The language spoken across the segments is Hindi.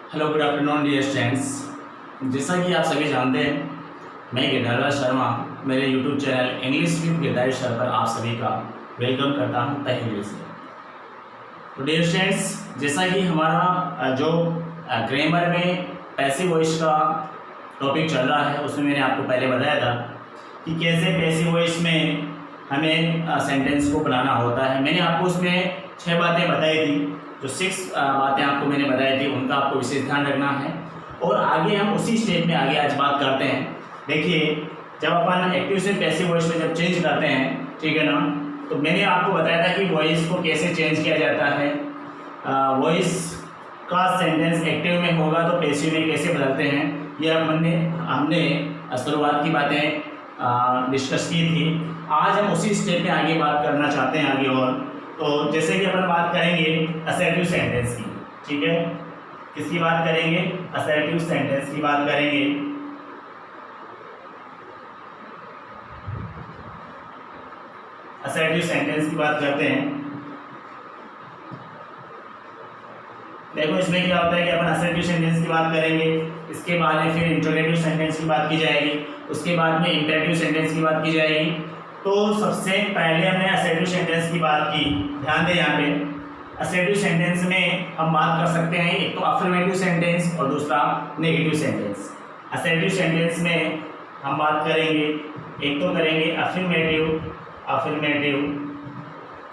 Hello good afternoon dear students. जैसा कि आप सभी जानते हैं, मैं गिरधारी शर्मा मेरे YouTube channel English with Girdhari sir पर आप सभी का वेलकम करता हूं तहे दिल से। तो डियर स्टूडेंट्स, जैसा कि हमारा जो ग्रामर में पैसिव वॉइस का टॉपिक चल रहा है, उसमें मैंने आपको पहले बताया था कि कैसे पैसिव वॉइस में हमें सेंटेंस को बनाना होता है। मैंने आपको उसमें 6 बातें बताई थी। जो 6 बातें आपको मैंने बताई थी उनका आपको विशेष ध्यान रखना है। और आगे हम उसी स्टेप में आगे आज बात करते हैं। देखिए, जब अपन एक्टिव से पैसिव वॉइस में जब चेंज करते हैं, ठीक है ना, तो मैंने आपको बताया था कि वॉइस को कैसे चेंज किया जाता है। वॉइस का सेंटेंस एक्टिव में होगा तो पैसिव में कैसे बदलते हैं, ये हमने शुरुआत की बातें डिस्कस की थी। आज हम उसी स्टेप में आगे बात करना चाहते हैं आगे। और तो जैसे कि अपन बात करेंगे असर्टिव सेंटेंस की, ठीक है। किसकी बात करेंगे? असर्टिव सेंटेंस की बात करेंगे। असर्टिव सेंटेंस की बात करते हैं। देखो, इसमें क्या होता है कि अपन असर्टिव सेंटेंस की बात करेंगे, इसके बाद में फिर इंट्रोगेटिव सेंटेंस की बात की जाएगी, उसके बाद में इंपेरेटिव सेंटेंस की बात की जाएगी। तो सबसे पहले हमने असर्टिव सेंटेंस की बात की। ध्यान दें, यहाँ पे असर्टिव सेंटेंस में हम बात कर सकते हैं एक तो अफर्मेटिव सेंटेंस और दूसरा नेगेटिव सेंटेंस। असर्टिव सेंटेंस में हम बात करेंगे, एक तो करेंगे अफर्मेटिव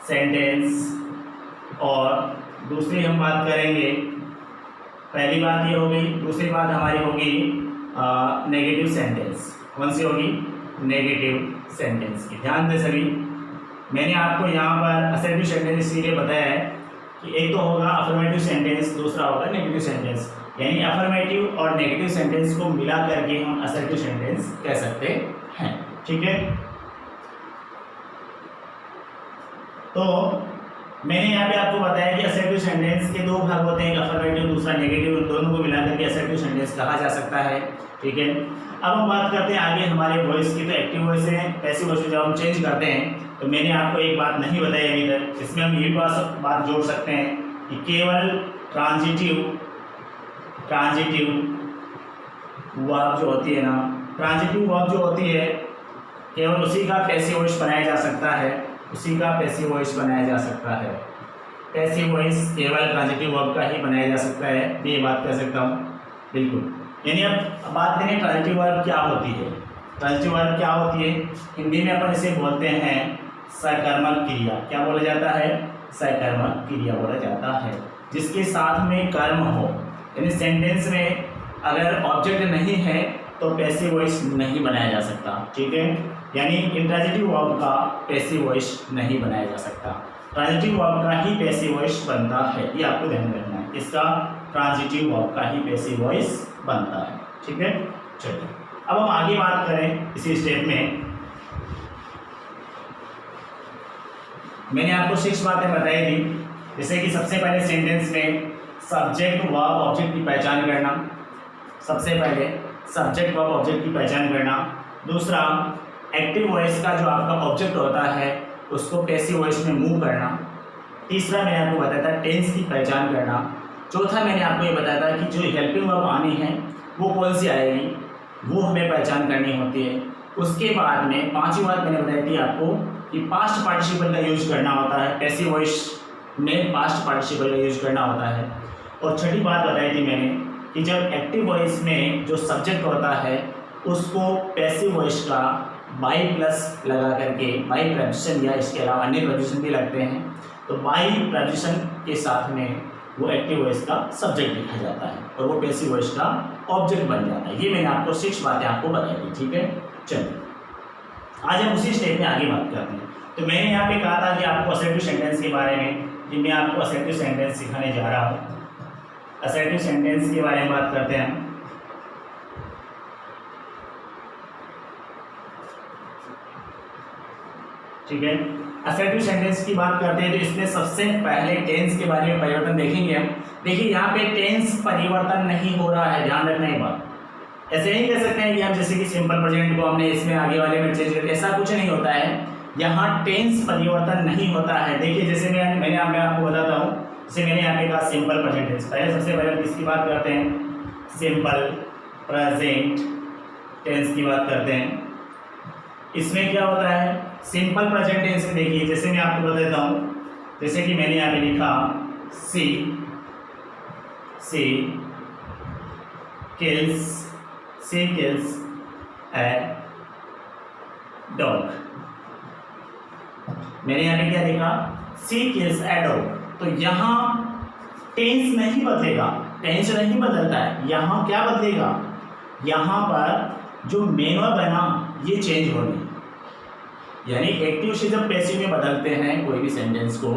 सेंटेंस और दूसरी हम बात करेंगे, पहली बात ये हो गई। दूसरी बात हमारी होगी नेगेटिव सेंटेंस। कौन सी होगी? नेगेटिव सेंटेंस की। ध्यान दें सभी, मैंने आपको यहाँ पर असर्टिव सेंटेंस इसीलिए बताया है कि एक तो होगा अफर्मेटिव सेंटेंस, दूसरा होगा नेगेटिव सेंटेंस। यानी अफर्मेटिव और नेगेटिव सेंटेंस को मिला करके हम असर्टिव सेंटेंस कह सकते हैं, ठीक है। तो मैंने यहाँ पे आपको बताया कि असर्टिव सेंटेंस के 2 भाग होते हैं, अफर्मेटिव दूसरा नेगेटिव। उन दोनों को मिलाकर के असर्टिव सेंटेंस कहा जा सकता है, ठीक है। अब हम बात करते हैं आगे हमारे वॉइस की। तो एक्टिव वॉइस है, पैसिव वॉइस जब हम चेंज करते हैं तो मैंने आपको एक बात नहीं बताई अभी तक। इसमें हम ये बात जोड़ सकते हैं कि केवल ट्रांजिटिव वर्ब जो होती है ना, ट्रांजिटिव वर्ब जो होती है, केवल उसी का पैसिव वॉइस बनाया जा सकता है, उसी का पैसिव वॉइस बनाया जा सकता है। पैसिव वॉइस केवल ट्रांजिटिव वर्ब का ही बनाया जा सकता है, मैं ये बात कह सकता हूँ, बिल्कुल। यानी अब बात करें ट्रांजिटिव वर्ब क्या होती है। ट्रांजिटिव वर्ब क्या होती है? हिंदी में अपन इसे बोलते हैं सकर्मक क्रिया। क्या बोला जाता है? सकर्मक क्रिया बोला जाता है, जिसके साथ में कर्म हो। यानी सेंटेंस में अगर ऑब्जेक्ट नहीं है तो पैसिव वॉइस नहीं बनाया जा सकता, ठीक है। यानी इंट्रांजिटिव वर्ब का पैसिव वॉइस नहीं बनाया जा सकता, ट्रांजिटिव वर्ब का ही पैसिव वॉइस बनता है। ये आपको ध्यान रखना है, इसका ट्रांजिटिव वर्ब का ही पैसिव वॉइस बनता है, ठीक है। चलिए, अब हम आगे बात करें इसी स्टेप में। मैंने आपको 6 बातें बताई थी, जैसे कि सबसे पहले सेंटेंस में सब्जेक्ट वर्ब ऑब्जेक्ट की पहचान करना। सबसे पहले सब्जेक्ट वर्ब ऑब्जेक्ट की पहचान करना। दूसरा, एक्टिव वॉइस का जो आपका ऑब्जेक्ट होता है उसको पैसिव वॉइस में मूव करना। तीसरा मैंने आपको बताया था टेंस की पहचान करना। चौथा मैंने आपको ये बताया था कि जो हेल्पिंग वर्ब आनी है वो कौन सी आएगी, वो हमें पहचान करनी होती है। उसके बाद में 5वीं बात मैंने बताई थी आपको कि पास्ट पार्टिसिपल का यूज करना होता है, पैसिव वॉइस में पास्ट पार्टिसिपल का यूज करना होता है। और 6ठी बात बताई थी मैंने कि जब एक्टिव वॉइस में जो सब्जेक्ट होता है उसको पैसिव वॉइस का बाई प्लस लगा करके, बाई प्रपोजिशन या इसके अलावा अन्य प्रपोजिशन भी लगते हैं, तो बाई प्रपोजिशन के साथ में वो एक्टिव वॉइस का सब्जेक्ट लिखा जाता है और वो पैसिव वॉइस का ऑब्जेक्ट बन जाता है। ये मैंने आपको 6 बातें आपको बताई थी, ठीक है। चलिए, आज हम उसी स्टेप में आगे बात करते हैं। तो मैंने यहाँ पे कहा था कि आपको असर्टिव सेंटेंस के बारे में, कि मैं आपको असर्टिव सेंटेंस सिखाने जा रहा हूँ। असर्टिव सेंटेंस के बारे में बात करते हैं हम। ठीक है, असर्टिव सेंटेंस की बात करते हैं तो इसमें सबसे पहले टेंस के बारे में परिवर्तन देखेंगे हम। देखिए, यहाँ पे टेंस परिवर्तन नहीं हो रहा है, ध्यान रखना एक बात। ऐसे नहीं कह सकते हैं कि हम जैसे कि सिंपल प्रेजेंट को हमने इसमें आगे वाले में चेंज कर, ऐसा कुछ नहीं होता है। यहाँ टेंस परिवर्तन नहीं होता है। देखिए, जैसे मैं आपको बताता हूँ, जैसे मैंने यहाँ पे कहा सिंपल प्रेजेंट टेंस, पहले सबसे पहले हम किसकी बात करते हैं, सिंपल प्रेजेंट टेंस की बात करते हैं। इसमें क्या होता है, सिंपल प्रेजेंट टेंस में देखिए, जैसे मैं आपको बता देता हूँ, जैसे कि मैंने यहाँ पे लिखा सी किल्स ए डॉग। मैंने यहाँ पे क्या लिखा, सी किल्स ए डॉग। तो यहाँ टेंस नहीं बदलेगा, टेंस नहीं बदलता है, यहाँ क्या बदलेगा, यहाँ पर जो मेन वर्ब है ना ये चेंज होगी। यानी एक्टिव से जब पैसिव में बदलते हैं कोई भी सेंटेंस को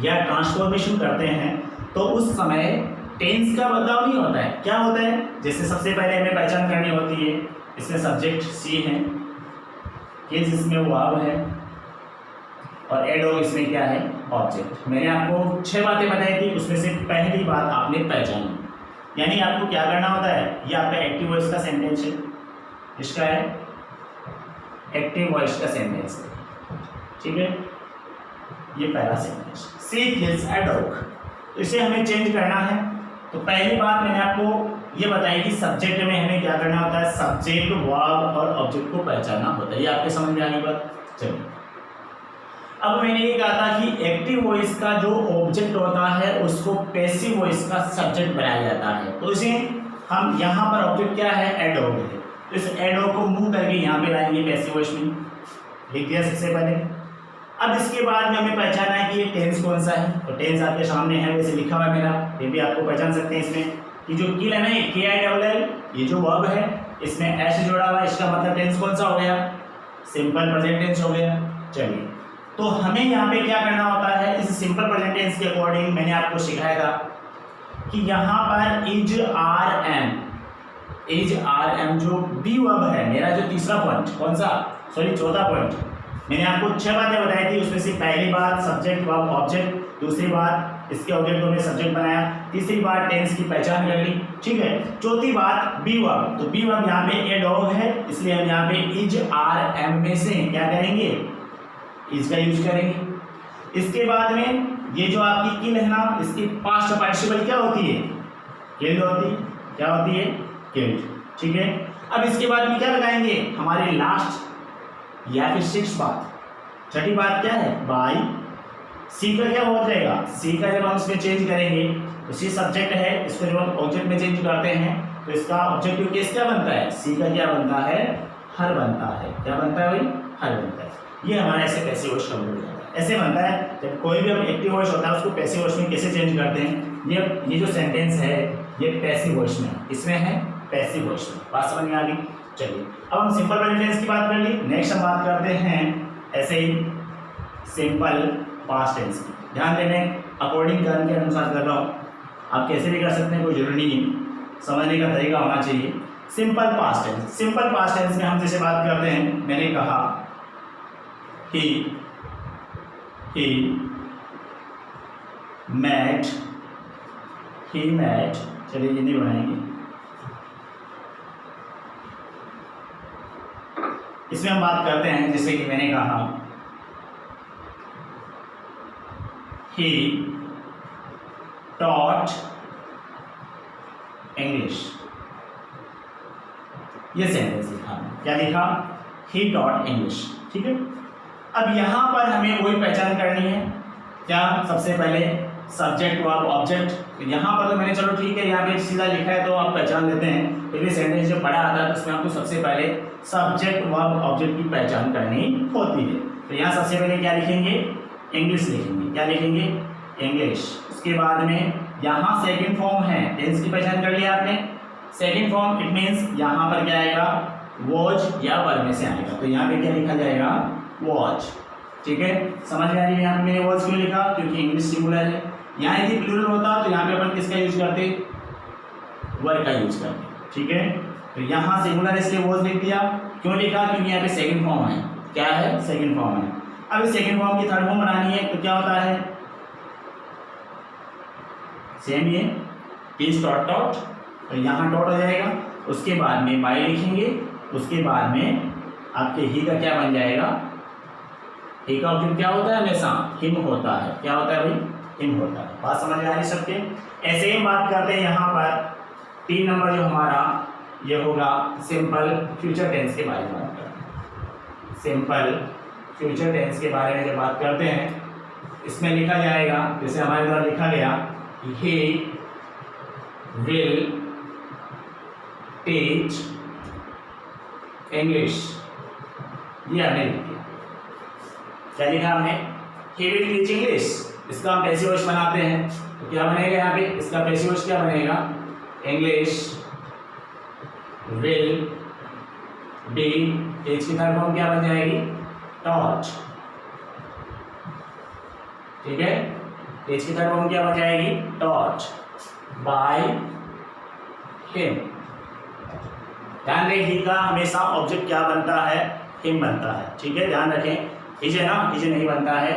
या ट्रांसफॉर्मेशन करते हैं तो उस समय टेंस का बदलाव नहीं होता है। क्या होता है, जैसे सबसे पहले हमें पहचान करनी होती है, इसमें सब्जेक्ट सी है, किल्स इसमें वर्ब है और ए डॉग इसमें क्या है, ऑब्जेक्ट। मैंने आपको 6 बातें बताई थी, उसमें से पहली बात आपने पहचानी। यानी आपको क्या करना होता है, ये आपका एक्टिव वॉइस का सेंटेंस है, इसका है एक्टिव वॉइस का सेंटेंस है, ठीक है। ये पहला sentence she kills a dog, इसे हमें चेंज करना है। तो पहली बात मैंने आपको ये बताई कि सब्जेक्ट में हमें क्या करना होता है, सब्जेक्ट वर्ब और ऑब्जेक्ट को पहचानना होता है। ये आपके समझ में आने बात। चलिए अब मैंने ये कहा था कि एक्टिव वॉइस का जो ऑब्जेक्ट होता है उसको पैसिव वॉइस का सब्जेक्ट बनाया जाता है। तो इसे हम यहाँ पर ऑब्जेक्ट क्या है, ए डॉग है, तो इस ए डॉग को मूव करके यहाँ पे लाएंगे पैसिव वॉइस में, लिख दिया सबसे पहले। अब इसके बाद में हमें पहचाना है कि ये टेंस कौन सा है, तो टेंस आपके सामने है, वैसे लिखा हुआ है मेरा, ये भी आपको पहचान सकते हैं। इसमें कि जो किल है ना, ये KILL, ये जो वर्ब है इसमें एस जुड़ा हुआ है, इसका मतलब टेंस कौन सा हो गया, सिंपल प्रेजेंट टेंस हो गया। चलिए तो हमें यहाँ पे क्या करना होता है, इस सिंपल प्रेजेंट टेंस के अकॉर्डिंग मैंने आपको सिखाया था कि यहाँ पर इज आर एम जो बी वर्ब है, मेरा जो तीसरा पॉइंट, कौन सा, सॉरी चौथा पॉइंट, मैंने आपको 6 बातें बताई थी, उसमें से पहली बात सब्जेक्ट वर्ब ऑब्जेक्ट, दूसरी बात इसके ऑब्जेक्ट को मैं सब्जेक्ट बनाया, तीसरी बात टेंस की पहचान कर ली, ठीक है। चौथी बात बी वर्ब, तो बी वर्ब यहाँ पे ए डॉग है, इसलिए हम यहाँ पे इज आर एम में से क्या करेंगे, इज का यूज करेंगे। इसके बाद में ये जो आपकी किल है ना, इसकी पास्ट पार्टिसिपल क्या होती है, किल्ड होती है, क्या होती है, किल्ड, ठीक है। अब इसके बाद में क्या लगाएंगे, हमारे लास्ट या फिर 6 बात, छठी बात क्या है, बाय। सी का क्या हो जाएगा, सी का जब हम इसमें चेंज करेंगे तो सी सब्जेक्ट है, इसको जब हम ऑब्जेक्ट में चेंज करते हैं तो इसका ऑब्जेक्टिव केस क्या बनता है, सी का क्या बनता है, हर बनता है। क्या बनता है भाई, हर बनता है। ये हमारा ऐसे पैसिव वॉइस कंप्लीट हो जाता है। ऐसे बनता है जब कोई भी हम एक्टिव वॉइस होता है उसको पैसिव वॉइस में कैसे चेंज करते हैं। ये जो सेंटेंस है ये पैसिव वॉइस में, इसमें है पैसिव वॉइस में, बात समझ में आ गई। चलिए अब हम सिंपल प्रेजेंट टेंस की बात कर ली, नेक्स्ट हम बात करते हैं ऐसे ही सिंपल पास्ट टेंस की। ध्यान देने अकॉर्डिंग कर्म के अनुसार कर रहा हूँ, आप कैसे भी कर सकते हैं, कोई जरूरी नहीं, समझने का तरीका होना चाहिए। Simple past tense, simple past tense में हम जैसे बात करते हैं, मैंने कहा ही मैट, चलिए ये नहीं बनाएंगे, इसमें हम बात करते हैं जैसे कि मैंने कहा ही टॉट इंग्लिश, ये सेंटेंस लिखा, क्या लिखा, ही टॉट इंग्लिश, ठीक है। अब यहाँ पर हमें वही पहचान करनी है, क्या, सबसे पहले सब्जेक्ट वर्ब ऑब्जेक्ट। यहाँ पर तो मैंने चलो ठीक है यहाँ पे सीधा लिखा है तो आप पहचान लेते हैं, फिर भी सेंटेंस जब बड़ा आता है तो उसमें आपको सबसे पहले सब्जेक्ट वर्ब ऑब्जेक्ट की पहचान करनी होती है। तो यहाँ सबसे पहले क्या लिखेंगे, इंग्लिश लिखेंगे, क्या लिखेंगे, इंग्लिश। उसके बाद में यहाँ सेकंड फॉर्म है, टेंस की पहचान कर लिया आपने, सेकंड फॉर्म इट मीन्स यहाँ पर क्या आएगा, वॉच या वर्ब में से आएगा, तो यहाँ पे क्या लिखा जाएगा, वॉच, ठीक है। समझ में आ रही है, यहाँ पे मैंने वॉच क्यों लिखा, क्योंकि इंग्लिश सिंगुलर है। यहाँ यदि प्लूरल होता तो यहाँ पे अपन किसका यूज करते, वर्ब का यूज करते, ठीक है। तो यहाँ सिंगुलर इसलिए वॉच लिख दिया, क्यों लिखा, क्योंकि यहाँ पे सेकंड फॉर्म है, क्या है, सेकंड फॉर्म है। अब इस सेकंड फॉर्म की थर्ड फॉर्म बनानी है तो क्या होता है, सेम ये इज डॉट डॉट, तो यहाँ डॉट हो जाएगा, उसके बाद में बाय लिखेंगे, उसके बाद में आपके ही का क्या बन जाएगा, ही का ऑब्जेक्ट क्या होता है, हमेशा हिम होता है, क्या होता है भाई, हिम होता है। बात समझ में आ रही सबके? ऐसे ही बात करते हैं यहाँ पर 3 नंबर जो हमारा ये होगा सिंपल फ्यूचर टेंस के बारे में बात करते हैं। सिंपल फ्यूचर टेंस के बारे में जब बात करते हैं, इसमें लिखा जाएगा, जैसे हमारे द्वारा लिखा गया, ही विल टीच इंग्लिश। ये हमने लिख दिया। क्या लिखा हमने? He will teach English. इसका हम पैसिव वॉइस बनाते हैं तो क्या बनेगा यहाँ पे? इसका पैसिव वॉइस क्या बनेगा? इंग्लिश विल बी, टीच की थर्ड फॉर्म क्या बन जाएगी? टॉट। ठीक है, टीच की थर्ड फॉर्म क्या बन जाएगी? Taught by him. ध्यान रखें, ही का हमेशा ऑब्जेक्ट क्या बनता है? हिम बनता है। ठीक है, ध्यान रखें, हिज है ना, हिज नहीं बनता है।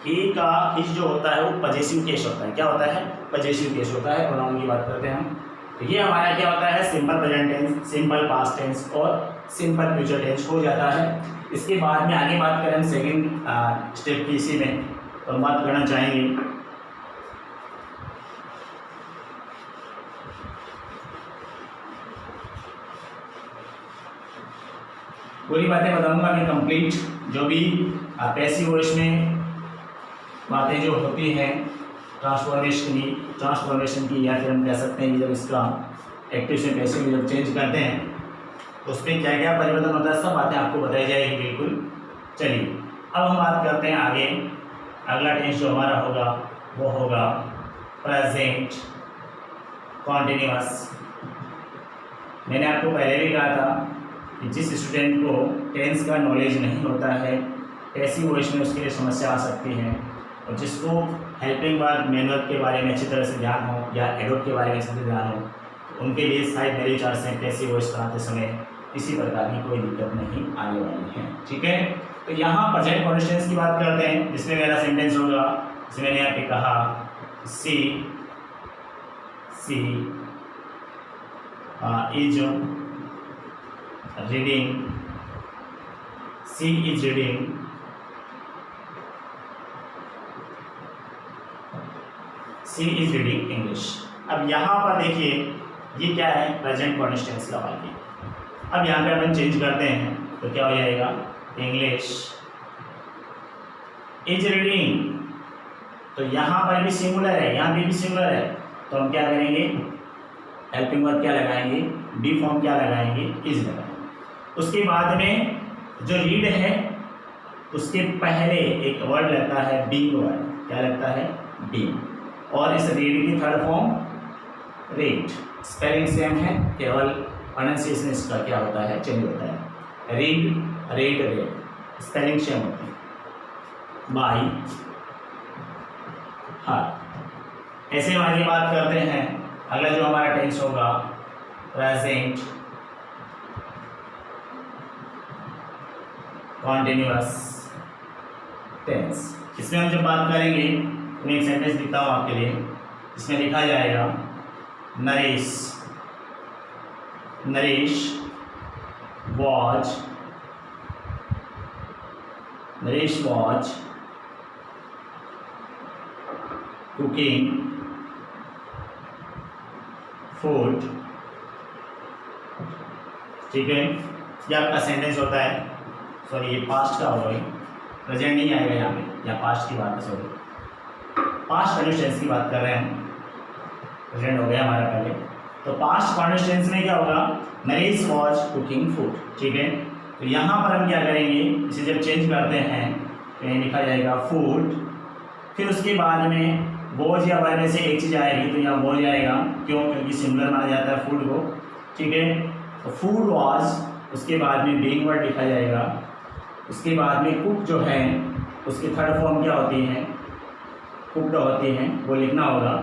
ही का हिज जो होता है वो पजेसिव केस होता है। क्या होता है? पजेसिव केस होता है। प्रोनाउन की बात करते हैं हम, तो ये हमारा क्या होता है? Simple present tense, simple past tense और सिंपल फ्यूचर टेंस हो जाता है। इसके बाद में आगे बात करें हम सेकेंड स्टेप की, इसी में तो हम बात करना चाहेंगे पूरी बातें बताऊंगा मैं कंप्लीट, जो भी पैसिव वॉइस में बातें जो होती हैं ट्रांसफॉर्मेशन की, या फिर हम कह सकते हैं कि जब इसका एक्टिव से पैसिव में जब चेंज करते हैं उसमें क्या क्या परिवर्तन होता है, सब बातें आपको बताई जाएगी बिल्कुल। चलिए अब हम बात करते हैं आगे। अगला टेंस जो हमारा होगा वो होगा प्रेजेंट कॉन्टिन्यूअस। मैंने आपको पहले भी कहा था कि जिस स्टूडेंट को टेंस का नॉलेज नहीं होता है, पैसिव वॉइस में उसके लिए समस्या आ सकती है, और जिसको हेल्पिंग वर्ब मैनुअल के बारे में अच्छी तरह से ध्यान हो या एडोब के बारे में अच्छे से ध्यान हो, तो उनके लिए शायद मेरे विचार से पैसिव वॉइस कराते समय किसी प्रकार की कोई दिक्कत नहीं आने वाली है। ठीक है, तो यहाँ प्रेजेंट कॉन्स्टेंस की बात करते हैं, जिसमें मेरा सेंटेंस होगा, जिसमें मैंने यहाँ पे कहा she is reading, she is reading English. अब यहाँ पर देखिए ये क्या है? प्रेजेंट कॉन्स्टेंस का वाक्य। अब यहाँ पे अपन चेंज करते हैं तो क्या हो जाएगा? English is reading. तो यहाँ पर भी सिंगुलर है, यहाँ पे भी सिंगुलर है, तो हम क्या करेंगे? हेल्पिंग वर्ब क्या लगाएंगे? बी फॉर्म क्या लगाएंगे? इज लगाएंगे। उसके बाद में जो रीड है उसके पहले एक वर्ड लगता है बीइंग वर्ड। क्या लगता है? बीइंग। और इस रीड की third form read. Spelling same है, केवल प्रोनाउंसिएशन इसका क्या होता है? चेंज होता है। रीड, रेड, स्पेलिंग सेम होती है। By heart. ऐसे हम आगे बात करते हैं। अगला जो हमारा टेंस होगा प्रेजेंट कॉन्टिन्यूअस टेंस। इसमें हम जब बात करेंगे, मैं एक सेंटेंस लिखता हूँ आपके लिए, इसमें लिखा जाएगा नरेश वॉज कुकिंग फूड। ठीक है, ये आपका सेंटेंस होता है। सॉरी, ये पास्ट का होगा, प्रेजेंट नहीं आएगा यहाँ पे, या पास्ट की बात है, सॉरी पास्ट कंटिन्यूअस की बात कर रहे हैं हम। प्रेजेंट हो गया हमारा पहले, तो पास्ट कंटिन्यूअस में क्या होगा? Naresh was cooking food. ठीक है, तो यहाँ पर हम क्या करेंगे? इसे जब चेंज करते हैं तो ये लिखा जाएगा फूड, फिर उसके बाद में वॉज या वर्ब में से एक चीज़ आएगी, तो यहाँ वॉज आएगा। क्यों? क्योंकि सिंगुलर माना जाता है फूड को। ठीक है, तो फूड वॉज, उसके बाद में बीइंग वर्ड लिखा जाएगा। उसके बाद में कुक जो है उसकी थर्ड फॉर्म क्या होती है? कुकड होती है, वो लिखना होगा।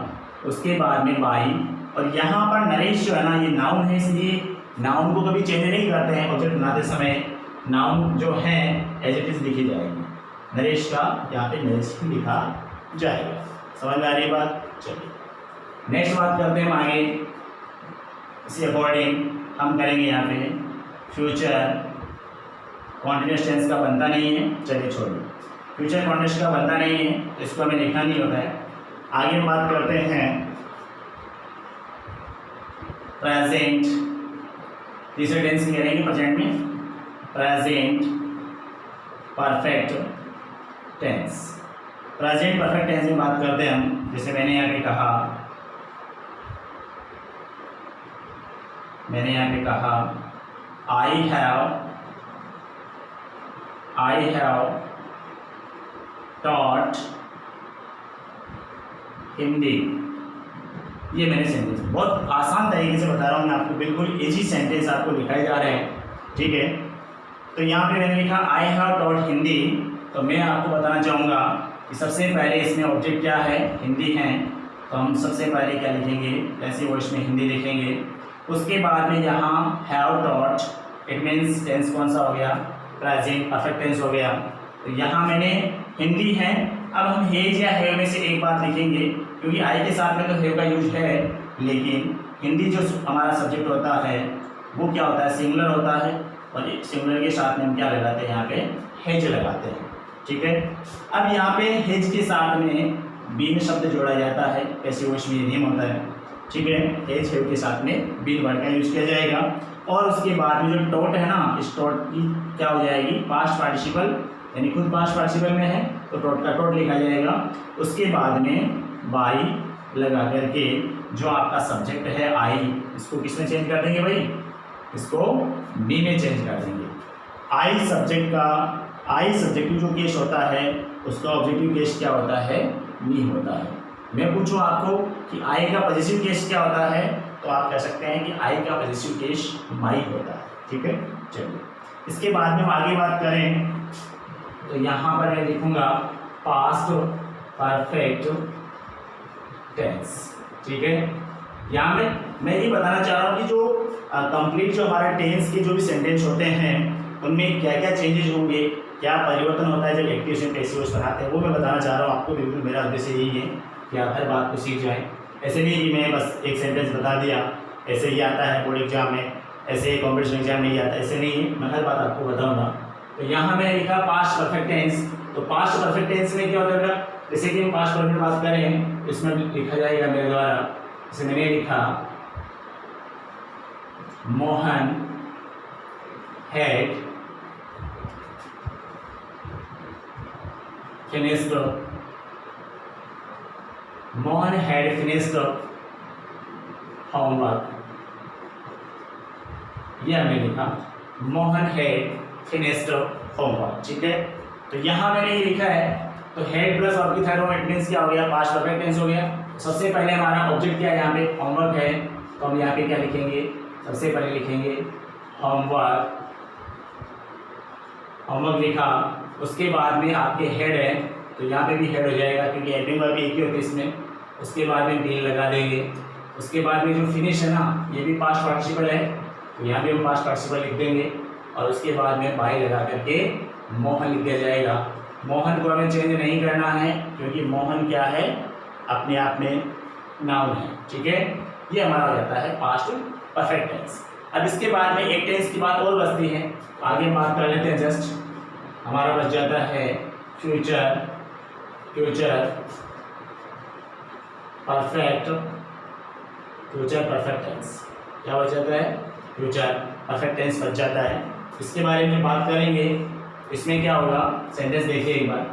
उसके बाद में बाई, और यहाँ पर नरेश जो है ना, ये नाउन है, इसलिए नाउन को कभी चेंज नहीं करते हैं ऑब्जेक्ट बनाते समय। नाउन जो है एज इट इज लिखी जाएगी। नरेश का यहाँ पे नरेश ही लिखा जाएगा। समझ में आ रही बात? चलिए नेक्स्ट बात करते हैं हम आगे। इसी अकॉर्डिंग हम करेंगे यहाँ पे फ्यूचर कॉन्टिन्यूअस टेंस का बनता नहीं है। चलिए छोड़िए, फ्यूचर कॉन्टिन्यूअस का बनता नहीं है तो इसको हमें लिखना नहीं होता है। आगे हम बात करते हैं प्रेजेंट, तीसरे टेंस की करेंगे प्रेजेंट में, present perfect tense. Present perfect tense में बात करते हैं हम, जैसे मैंने यहाँ पे कहा आई हैव टॉट हिंदी। ये मैंने सेंटेंस बहुत आसान तरीके से बता रहा हूँ मैं आपको, बिल्कुल इजी सेंटेंस आपको दिखाई जा रहे हैं, ठीक है। तो यहाँ पे मैंने लिखा आई हैव टॉट हिंदी, तो मैं आपको बताना चाहूँगा कि सबसे पहले इसमें ऑब्जेक्ट क्या है, हिंदी है, तो हम सबसे पहले क्या लिखेंगे, ऐसे वॉइस में हिंदी लिखेंगे। उसके बाद में यहाँ have taught, it means tense कौन सा हो गया, प्रेजेंट परफेक्ट टेंस हो गया। तो यहाँ मैंने हिंदी है, अब हम हेज या हैव में से एक बात लिखेंगे, क्योंकि आई के साथ में तो हैव का यूज है, लेकिन हिंदी जो हमारा सब्जेक्ट होता है वो क्या होता है, सिंगुलर होता है, और सिंगुलर के साथ में हम क्या लगाते हैं, यहाँ पे हेज लगाते हैं, ठीक है। अब यहाँ पे हेज के साथ में बीन शब्द जोड़ा जाता है, ऐसे वॉइस में नियम होता है, ठीक है। हेज हैव के साथ में बीन वर्ड का यूज किया जाएगा, और उसके बाद में जो टॉट है ना, इस टॉट की क्या हो जाएगी, पास्ट पार्टिसिपल, यानी खुद पास्ट पार्टिसिपल में है तो टॉट का टॉट लिखा जाएगा। उसके बाद में बाई लगा करके जो आपका सब्जेक्ट है आई, इसको किस में चेंज कर देंगे भाई, इसको बी में चेंज कर देंगे। आई सब्जेक्टिव जो केस होता है उसका ऑब्जेक्टिव केस क्या होता है, मी होता है। मैं पूछूं आपको कि आई का पॉजिटिव केस क्या होता है, तो आप कह सकते हैं कि आई का पॉजिटिव केस माई होता है, ठीक है। चलिए इसके बाद में हम आगे बात करें, तो यहाँ पर मैं लिखूंगा पास्ट परफेक्ट टेंस, ठीक है। यहाँ में मैं ये बताना चाह रहा हूँ कि जो कंप्लीट जो हमारा टेंस के जो भी सेंटेंस होते हैं उनमें क्या क्या चेंजेस होंगे, क्या परिवर्तन होता है जब एक्टिव से पैसिव वॉइस बनाते हैं, वो मैं बताना चाह रहा हूँ आपको। बिल्कुल मेरा उद्देश्य यही है कि आप हर बात को सीख जाएं। ऐसे नहीं कि मैं बस एक सेंटेंस बता दिया, ऐसे ही आता है बोर्ड एग्जाम में, ऐसे कॉम्पिटिशन एग्जाम में ही आता है, ऐसे नहीं है, मैं हर बात आपको बताऊँगा। तो यहाँ मैंने लिखा पास्ट परफेक्ट टेंस, तो पास्ट परफेक्ट टेंस में क्या होता है, जैसे कि हम पास्ट परफेक्ट बात करें इसमें लिखा जाएगा मेरे द्वारा, जैसे मैंने लिखा Mohan had finished, Mohan had finished homework, यह हमने लिखा मोहन हैड फिनिश्ड होमवर्क, ठीक है। तो यहाँ मैंने ये लिखा है, तो हेड प्लस ऑब्जेक्ट है, इट मींस क्या हो गया, पास्ट परफेक्ट टेंस हो गया। सबसे पहले हमारा ऑब्जेक्ट क्या है, यहाँ पे होमवर्क है, तो हम यहाँ पे क्या लिखेंगे, सबसे पहले लिखेंगे होमवर्क, होमवर्क लिखा। उसके बाद में आपके हेड है, तो यहाँ पे भी हेड हो जाएगा क्योंकि हेडिंग वर्ब एक ही होती है इसमें। उसके बाद में बीन लगा देंगे। उसके बाद में जो फिनिश है ना, ये भी पास्ट पार्टिसिपल है, तो यहाँ पे हम पास्ट पार्टिसिपल लिख देंगे, और उसके बाद में बाई लगा करके मोहन लिख दिया जाएगा। मोहन को हमें चेंज नहीं करना है क्योंकि मोहन क्या है, अपने आप में नाउन है, ठीक है। ये हमारा हो जाता है पास्ट परफेक्ट टेंस। अब इसके बाद में एक टेंस की बात और बचती है, आगे बात कर लेते हैं। जस्ट हमारा बच जाता है फ्यूचर परफेक्ट टेंस। क्या बच जाता है, फ्यूचर परफेक्ट टेंस बच जाता है। इसके बारे में बात करेंगे, इसमें क्या होगा, सेंटेंस देखिए एक बार।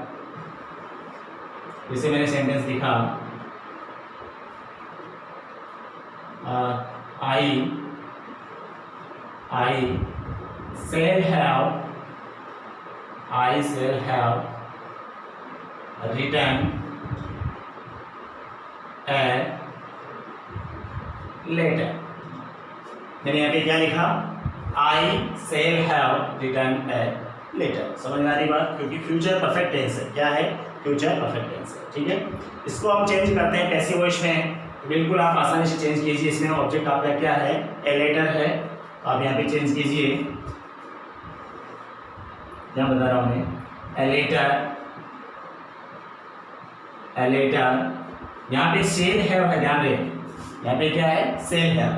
जैसे मैंने सेंटेंस लिखा I shall have written a letter। मैंने यहाँ पे क्या लिखा, I shall have written a letter. समझ में आ रही बात, क्योंकि फ्यूचर परफेक्ट टेंस है। क्या है, फ्यूचर परफेक्ट टेंस है, ठीक है। इसको हम चेंज करते हैं पैसिव वॉइस में, बिल्कुल आप आसानी से चेंज कीजिए। इसमें ऑब्जेक्ट आपका क्या है, ए लेटर है, आप यहाँ पे चेंज कीजिए। क्या बता रहा हूँ मैं, ए लेटर। यहाँ पे सेल है, ध्यान दें, यहाँ पे क्या है, सेल है।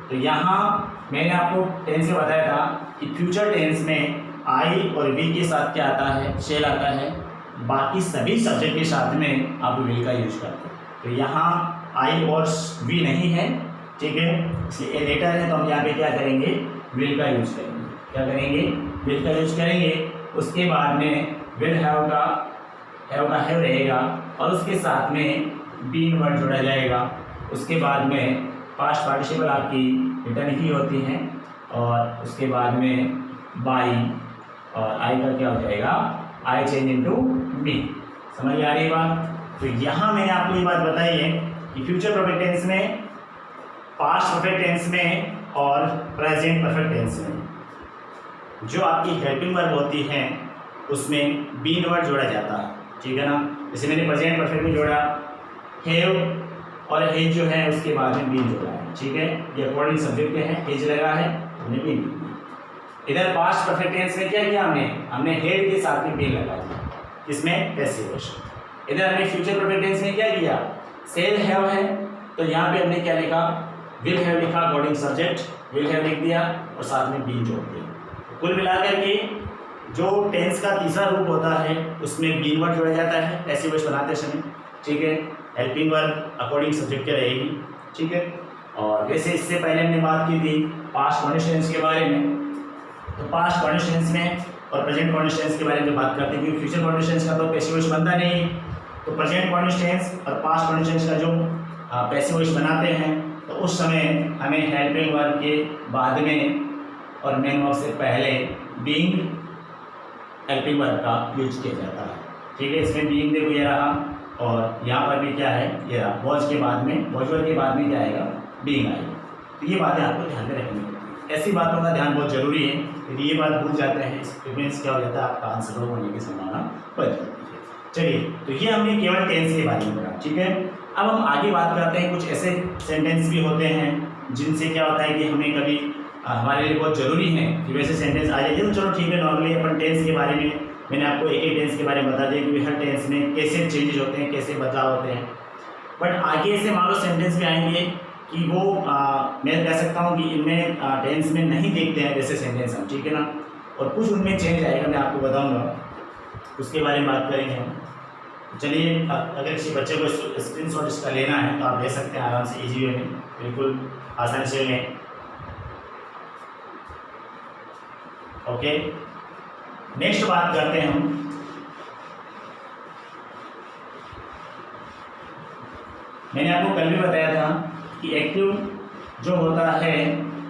तो यहाँ मैंने आपको टेंस में बताया था कि फ्यूचर टेंस में आई और वी के साथ क्या आता है, शेल आता है। बाकी सभी सब्जेक्ट के साथ में आप विल का यूज करते हैं, तो यहाँ आई और वी नहीं है, ठीक है, इसलिए ए लेटर है, तो हम यहाँ पे क्या करेंगे, विल का यूज करेंगे। क्या करेंगे, विल का यूज करेंगे। उसके बाद में विल हैव का हैव रहेगा और उसके साथ में बीन वर्ड जोड़ा जाएगा। उसके बाद में पास्ट पार्टिसिपल आपकी रिटर्न ही होती हैं और उसके बाद में बाई और आई का क्या हो जाएगा, आई चेंज इनटू बी। समझ आ रही है बात। तो यहाँ मैंने आपको ये बात बताई है कि फ्यूचर परफेक्ट टेंस में, पास्ट परफेक्ट टेंस में और प्रेजेंट परफेक्ट टेंस में जो आपकी हेल्पिंग वर्ब होती हैं उसमें बीन वर्ड जोड़ा जाता है, ठीक है ना। जैसे मैंने प्रेजेंट परफेक्ट में जोड़ा हैव और हेज जो है उसके बाद में बीन जोड़ा है, ठीक है, ये अकॉर्डिंग सब्जेक्ट के हैं, हेज लगा है, हमने बीन। इधर पास्ट परफेक्ट टेंस में क्या किया हमने हेड के साथ में बीन लगा दिया, इसमें पैसिव वॉइस। इधर हमने फ्यूचर परफेक्ट टेंस में क्या किया, सेल हैव है तो यहाँ पे हमने क्या लिखा, विल हैव लिखा, अकॉर्डिंग सब्जेक्ट विल हैव लिख दिया और साथ में बीन जोड़ दिया। कुल मिलाकर के जो टेंस का तीसरा रूप होता है उसमें बीन वर्ड जोड़ा जाता है पैसिव वॉइस बनाते समय, ठीक है। हेल्पिंग वर्ब अकॉर्डिंग सब्जेक्ट के रहेगी, ठीक है। और वैसे इससे पहले हमने बात की थी पास्ट कॉन्डिशंस के बारे में, तो पास्ट कॉन्डिशंस में और प्रेजेंट कॉन्डिशंस के बारे में बात करते हैं, क्योंकि फ्यूचर कॉन्डिशंस का तो पैसिव वॉइस बनता नहीं, तो प्रेजेंट कॉन्डिशंस और पास्ट कॉन्डिशंस का जो पैसिव वॉइस बनाते हैं तो उस समय हमें हेल्पिंग वर्ब के बाद में और मेन वर्ब से पहले बीइंग हेल्पिंग वर्ब का यूज किया जाता है, ठीक है। इसमें बीइंग देखो ये रहा और यहाँ पर भी क्या है, ये रहा, वॉज के बाद में, वॉज वर्ब के बाद में क्या आएगा, बीइंग आएगा। तो ये बातें आपको ध्यान में रखनी है, ऐसी बातों का ध्यान बहुत जरूरी है। यदि ये बात भूल जाते हैं स्टूडेंट्स क्या हो जाता है, आपका आंसर होने की संभावना बढ़ जाती है। चलिए, तो ये हमने केवल टेंस के बारे में पढ़ा, ठीक है। अब हम आगे बात करते हैं, कुछ ऐसे सेंटेंस भी होते हैं जिनसे क्या होता है कि हमें कभी हमारे लिए बहुत ज़रूरी है कि वैसे सेंटेंस आ जाए, तो चलो ठीक है, नॉर्मली अपन टेंस के बारे में मैंने आपको एक टेंस के बारे में बता दिया कि हर टेंस में कैसे चेंजेस होते हैं, कैसे बदलाव होते हैं। बट आगे ऐसे मान लो सेंटेंस में आएंगे कि वो मैं कह सकता हूँ कि इनमें टेंस में नहीं देखते हैं वैसे सेंटेंस हम, ठीक है ना, और कुछ उनमें चेंज आएगा, मैं आपको बताऊँगा, उसके बारे में बात करेंगे हम। चलिए, अगर किसी बच्चे को स्क्रीनशॉट इसका लेना है तो आप ले सकते हैं आराम से, इजी वे में, बिल्कुल आसानी से लें। ओके, नेक्स्ट बात करते हैं हम, मैंने आपको कल भी बताया था कि एक्टिव जो होता है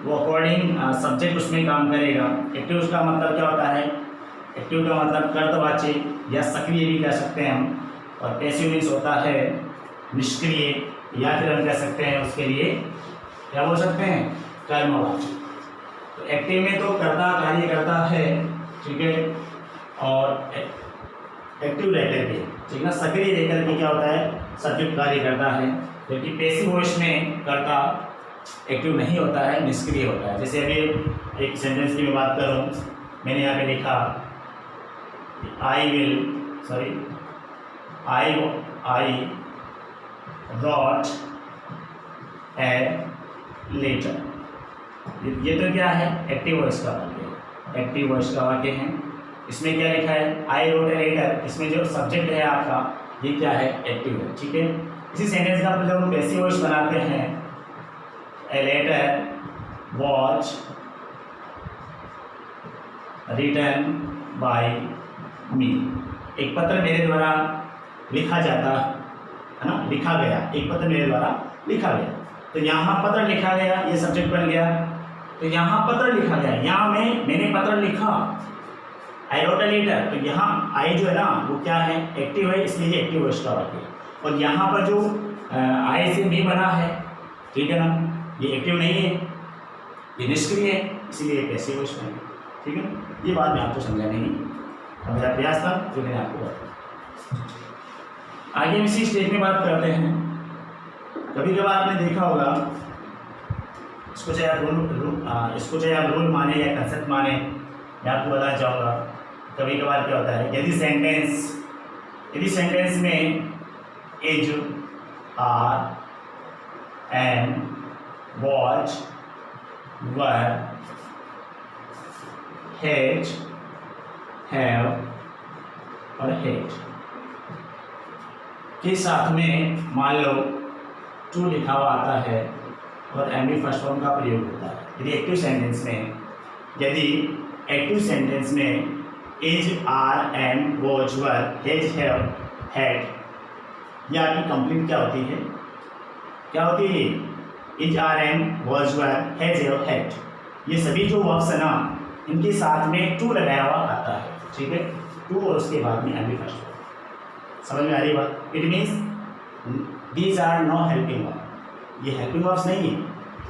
वो अकॉर्डिंग सब्जेक्ट उसमें काम करेगा। एक्टिव का मतलब क्या होता है, एक्टिव का मतलब कर्तवाची या सक्रिय भी कह सकते हैं हम, और पैसिव मीन्स होता है निष्क्रिय, या फिर हम कह सकते हैं उसके लिए क्या बोल सकते हैं, कर्मवाची। तो एक्टिव में तो कर्ता कार्य करता है, ठीक है, और एक्टिव रहकर के, ठीक है, सक्रिय रहकर के क्या होता है, सब्जेक्ट कार्य करता है, क्योंकि पैसिव वॉइस में कर्ता एक्टिव नहीं होता है, निष्क्रिय होता है। जैसे अभी एक सेंटेंस की मैं बात करूं, मैंने यहाँ पे लिखा आई रॉट ए लेटर, ये तो क्या है, एक्टिव वॉइस का वाक्य, एक्टिव वॉइस का वाक्य है। इसमें क्या लिखा है, आई रोट ए लेटर, इसमें जो सब्जेक्ट है आपका ये क्या है, एक्टिव है, ठीक है। इसी सेंटेंस का जब हम पैसिव वॉइस बनाते हैं, a letter was written by me, एक पत्र मेरे द्वारा लिखा जाता है ना, लिखा गया, एक पत्र मेरे द्वारा लिखा गया। तो यहाँ पत्र लिखा गया, ये सब्जेक्ट बन गया, तो यहाँ पत्र लिखा गया, यहाँ मैंने पत्र लिखा, आई रोट ए लेटर, तो यहाँ आई जो है ना वो क्या है, एक्टिव है, इसलिए ये एक्टिव वॉइस का वाक्य। और यहाँ पर जो आई से भी बना है, ठीक है ना, ये एक्टिव नहीं है, ये निष्क्रिय है, इसलिए पैसिव वॉइस में, ठीक है। ये बात मैं आपको समझाने की मेरा प्रयास था जो मैंने आपको बताया। आगे हम इसी स्टेज में बात करते हैं। कभी कभार आपने देखा होगा, इसको चाहे आप रूल माने या कंसेप्ट माने, मैं आपको बताना चाहूँगा। कभी कभार क्या होता है, यदि सेंटेंस में is, are, am, was, were, has, have और हेट, के साथ में मान लो टू लिखा हुआ आता है और एम बी फर्स्ट फॉर्म का प्रयोग होता है। यदि एक्टिव सेंटेंस में is R M was has have had हैड, या आपकी कंप्लीट क्या होती है, is R M was were has have had, ये सभी जो वर्ब्स है ना इनके साथ में टू लगाया हुआ आता है, ठीक है, टू और उसके बाद में एम बी फर्स्ट फॉर्म। समझ में आ रही बात? It means these are no helping verb, ये हेल्पिंग वर्ब्स नहीं है,